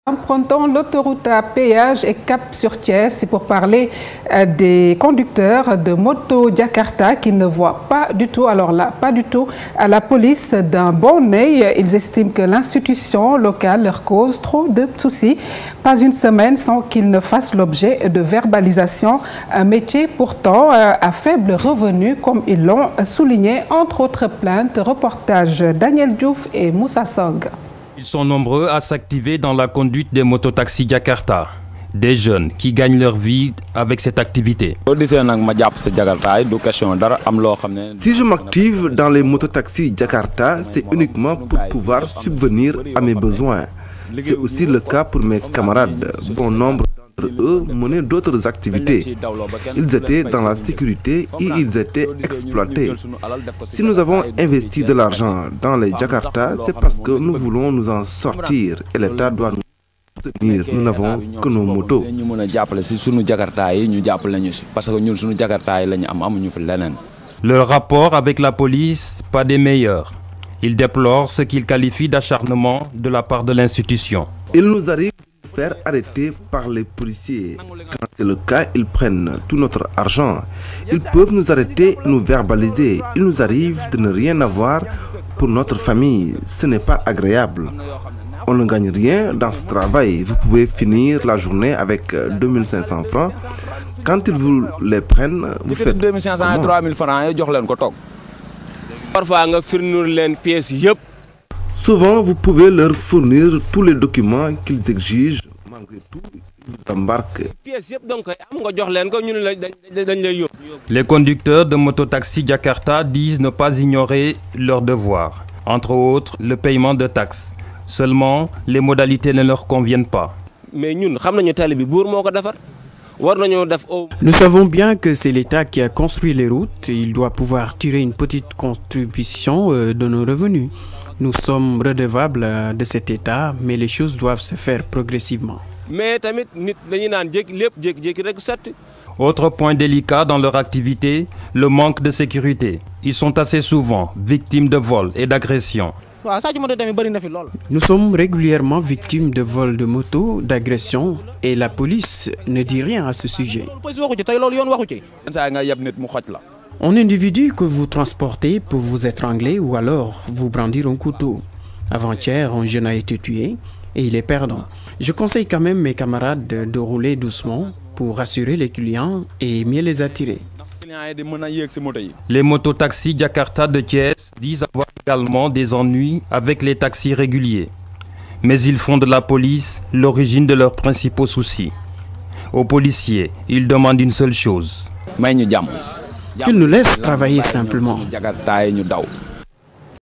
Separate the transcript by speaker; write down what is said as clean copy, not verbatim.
Speaker 1: Empruntons l'autoroute à péage et cap sur Thiès, c'est pour parler des conducteurs de moto Jakarta qui ne voient pas du tout, alors là, pas du tout, à la police d'un bon œil. Ils estiment que l'institution locale leur cause trop de soucis. Pas une semaine sans qu'ils ne fassent l'objet de verbalisation. Un métier pourtant à faible revenu, comme ils l'ont souligné, entre autres plaintes. Reportage Daniel Diouf et Moussa Song.
Speaker 2: Ils sont nombreux à s'activer dans la conduite des mototaxis Jakarta. Des jeunes qui gagnent leur vie avec cette activité.
Speaker 3: Si je m'active dans les mototaxis Jakarta, c'est uniquement pour pouvoir subvenir à mes besoins. C'est aussi le cas pour mes camarades. Bon nombre d'entre eux menaient d'autres activités. Ils étaient dans la sécurité et ils étaient exploités. Si nous avons investi de l'argent dans les Jakarta, c'est parce que nous voulons nous en sortir et l'État doit nous soutenir. Nous n'avons que nos motos.
Speaker 2: Leur rapport avec la police, pas des meilleurs. Ils déplorent ce qu'ils qualifient d'acharnement de la part de l'institution.
Speaker 3: Il nous arrive de nous faire arrêter par les policiers. Quand c'est le cas, ils prennent tout notre argent. Ils peuvent nous arrêter et nous verbaliser. Il nous arrive de ne rien avoir pour notre famille. Ce n'est pas agréable. On ne gagne rien dans ce travail. Vous pouvez finir la journée avec 2500 francs. Quand ils vous les prennent, vous faites 2500 à 3000 francs. Souvent, vous pouvez leur fournir tous les documents qu'ils exigent. Malgré tout, ils vous embarquent.
Speaker 2: Les conducteurs de mototaxi Jakarta disent ne pas ignorer leurs devoirs. Entre autres, le paiement de taxes. Seulement, les modalités ne leur conviennent pas.
Speaker 4: Nous savons bien que c'est l'État qui a construit les routes. Il doit pouvoir tirer une petite contribution de nos revenus. Nous sommes redevables de cet État, mais les choses doivent se faire progressivement.
Speaker 2: Autre point délicat dans leur activité, le manque de sécurité. Ils sont assez souvent victimes de vols et d'agressions.
Speaker 4: Nous sommes régulièrement victimes de vols de motos, d'agressions, et la police ne dit rien à ce sujet. Un individu que vous transportez peut vous étrangler ou alors vous brandir un couteau. Avant-hier, un jeune a été tué et il est perdant. Je conseille quand même mes camarades de rouler doucement pour rassurer les clients et mieux les attirer.
Speaker 2: Les mototaxis Jakarta de Thiès disent avoir également des ennuis avec les taxis réguliers. Mais ils font de la police l'origine de leurs principaux soucis. Aux policiers, ils demandent une seule chose.
Speaker 4: Qu'ils nous laissent travailler simplement.